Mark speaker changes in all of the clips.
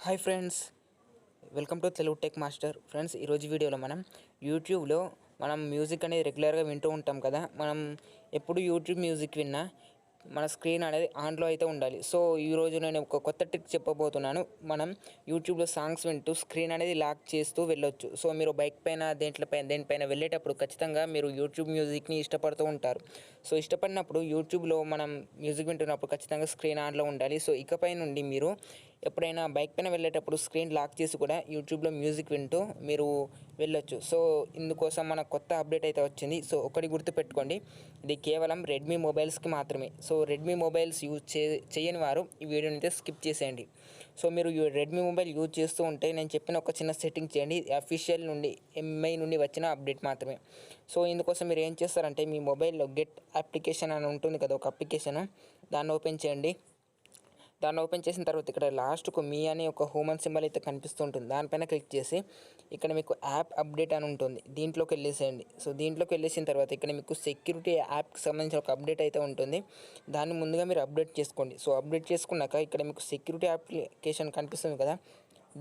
Speaker 1: Hi friends, welcome to Telugu tech master. Friends, ఈరోజు వీడియోలో మనం యూట్యూబ్లో మ్యూజిక్ అనేది రెగ్యులర్గా వింటూ ఉంటాం కదా. మనం ఎప్పుడు యూట్యూబ్ మ్యూజిక్ విన్నా మన స్క్రీన్ అనేది ఆన్లో అయితే ఉండాలి. సో ఈరోజు నేను ఒక కొత్త ట్రిక్ చెప్పబోతున్నాను. మనం యూట్యూబ్లో సాంగ్స్ వింటూ స్క్రీన్ అనేది లాక్ చేస్తూ వెళ్ళొచ్చు. సో మీరు బైక్ పైన దేనిపైన వెళ్ళేటప్పుడు ఖచ్చితంగా మీరు యూట్యూబ్ మ్యూజిక్ని ఇష్టపడుతూ ఉంటారు. సో ఇష్టపడినప్పుడు యూట్యూబ్లో మనం మ్యూజిక్ వింటున్నప్పుడు ఖచ్చితంగా స్క్రీన్ ఆన్లో ఉండాలి. సో ఇకపై నుండి మీరు ఎప్పుడైనా బైక్ పైన వెళ్ళేటప్పుడు స్క్రీన్ లాక్ చేసి కూడా యూట్యూబ్లో మ్యూజిక్ వింటూ మీరు వెళ్ళొచ్చు. సో ఇందుకోసం మన కొత్త అప్డేట్ అయితే వచ్చింది. సో ఒకటి గుర్తుపెట్టుకోండి, ఇది కేవలం రెడ్మీ మొబైల్స్కి మాత్రమే. సో రెడ్మీ మొబైల్స్ యూజ్ చేయని వారు ఈ వీడియోని అయితే స్కిప్ చేసేయండి. సో మీరు రెడ్మీ మొబైల్ యూజ్ చేస్తూ ఉంటే నేను చెప్పిన ఒక చిన్న సెట్టింగ్ చేయండి. అఫీషియల్ నుండి ఎంఐ నుండి వచ్చిన అప్డేట్ మాత్రమే. సో ఇందుకోసం మీరు ఏం చేస్తారంటే మీ మొబైల్లో గెట్ అప్లికేషన్ అని ఉంటుంది కదా, ఒక అప్లికేషన్, దాన్ని ఓపెన్ చేయండి. దాన్ని ఓపెన్ చేసిన తర్వాత ఇక్కడ లాస్ట్కు మీ అని ఒక హ్యూమన్ సింబల్ అయితే కనిపిస్తూ ఉంటుంది. దానిపైన క్లిక్ చేసి ఇక్కడ మీకు యాప్ అప్డేట్ అని ఉంటుంది, దీంట్లోకి వెళ్ళేసేయండి. సో దీంట్లోకి వెళ్ళేసిన తర్వాత ఇక్కడ మీకు సెక్యూరిటీ యాప్కి సంబంధించిన ఒక అప్డేట్ అయితే ఉంటుంది. దాన్ని ముందుగా మీరు అప్డేట్ చేసుకోండి. సో అప్డేట్ చేసుకున్నాక ఇక్కడ మీకు సెక్యూరిటీ అప్లికేషన్ కనిపిస్తుంది కదా,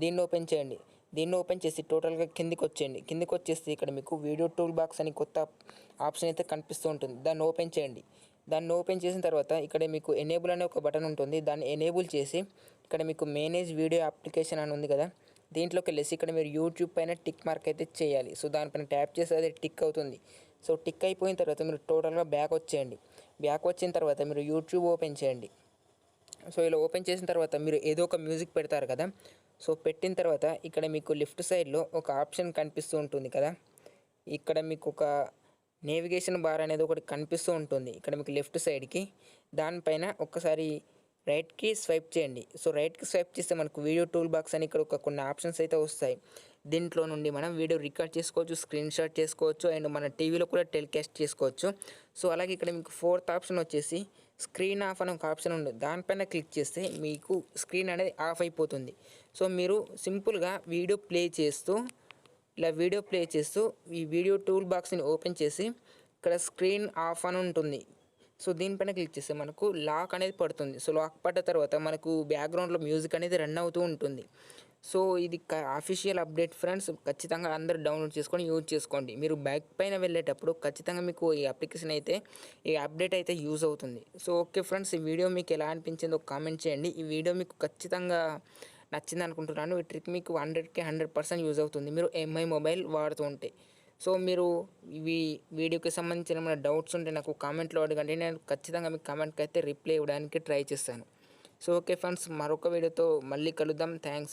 Speaker 1: దీన్ని ఓపెన్ చేయండి. దీన్ని ఓపెన్ చేసి టోటల్గా కిందికి వచ్చేయండి. కిందికి వచ్చేసి ఇక్కడ మీకు వీడియో టూల్ బాక్స్ అని కొత్త ఆప్షన్ అయితే కనిపిస్తూ ఉంటుంది. దాన్ని ఓపెన్ చేయండి. దాన్ని ఓపెన్ చేసిన తర్వాత ఇక్కడ మీకు ఎనేబుల్ అనే ఒక బటన్ ఉంటుంది. దాన్ని ఎనేబుల్ చేసి ఇక్కడ మీకు మేనేజ్ వీడియో అప్లికేషన్ అని ఉంది కదా, దీంట్లోకి వెళ్ళేసి ఇక్కడ మీరు యూట్యూబ్ పైన టిక్ మార్క్ అయితే చేయాలి. సో దానిపైన ట్యాప్ చేస్తే అది టిక్ అవుతుంది. సో టిక్ అయిపోయిన తర్వాత మీరు టోటల్గా బ్యాక్ వచ్చేయండి. బ్యాక్ వచ్చిన తర్వాత మీరు యూట్యూబ్ ఓపెన్ చేయండి. సో ఇలా ఓపెన్ చేసిన తర్వాత మీరు ఏదో ఒక మ్యూజిక్ పెడతారు కదా. సో పెట్టిన తర్వాత ఇక్కడ మీకు లెఫ్ట్ సైడ్లో ఒక ఆప్షన్ కనిపిస్తూ ఉంటుంది కదా, ఇక్కడ మీకు ఒక నేవిగేషన్ బార్ అనేది ఒకటి కనిపిస్తూ ఉంటుంది ఇక్కడ మీకు లెఫ్ట్ సైడ్కి. దానిపైన ఒక్కసారి రైట్కి స్వైప్ చేయండి. సో రైట్కి స్వైప్ చేస్తే మనకు వీడియో టూల్ బాక్స్ అని ఇక్కడ కొన్ని ఆప్షన్స్ అయితే వస్తాయి. దీంట్లో నుండి మనం వీడియో రికార్డ్ చేసుకోవచ్చు, స్క్రీన్ షాట్ చేసుకోవచ్చు, అండ్ మన టీవీలో కూడా టెలికాస్ట్ చేసుకోవచ్చు. సో అలాగే ఇక్కడ మీకు ఫోర్త్ ఆప్షన్ వచ్చేసి స్క్రీన్ ఆఫ్ అనే ఒక ఆప్షన్ ఉంది. దానిపైన క్లిక్ చేస్తే మీకు స్క్రీన్ అనేది ఆఫ్ అయిపోతుంది. సో మీరు సింపుల్గా వీడియో ప్లే చేస్తూ ఈ వీడియో టూల్ బాక్స్ని ఓపెన్ చేసి ఇక్కడ స్క్రీన్ ఆఫ్ అని ఉంటుంది. సో దీనిపైన క్లిక్ చేస్తే మనకు లాక్ అనేది పడుతుంది. సో లాక్ పడ్డ తర్వాత మనకు బ్యాక్గ్రౌండ్లో మ్యూజిక్ అనేది రన్ అవుతూ ఉంటుంది. సో ఇది అఫీషియల్ అప్డేట్ ఫ్రెండ్స్, ఖచ్చితంగా అందరూ డౌన్లోడ్ చేసుకొని యూజ్ చేసుకోండి. మీరు బైక్ పైన వెళ్ళేటప్పుడు ఖచ్చితంగా మీకు ఈ అప్లికేషన్ అయితే, ఈ అప్డేట్ అయితే యూజ్ అవుతుంది. సో ఓకే ఫ్రెండ్స్, ఈ వీడియో మీకు ఎలా అనిపించిందో కామెంట్ చేయండి. ఈ వీడియో మీకు ఖచ్చితంగా నచ్చింది అనుకుంటున్నాను. ఈ ట్రిక్ మీకు 100కి 100% యూజ్ అవుతుంది మీరు ఎంఐ మొబైల్ వాడుతూ ఉంటే. సో మీరు వీడియోకి సంబంధించిన ఏమైనా డౌట్స్ ఉంటే నాకు కామెంట్లో అడగండి. నేను ఖచ్చితంగా మీ కామెంట్కి అయితే రిప్లై ఇవ్వడానికి ట్రై చేస్తాను. సో ఓకే ఫ్రెండ్స్, మరొక వీడియోతో మళ్ళీ కలుద్దాం. థ్యాంక్స్.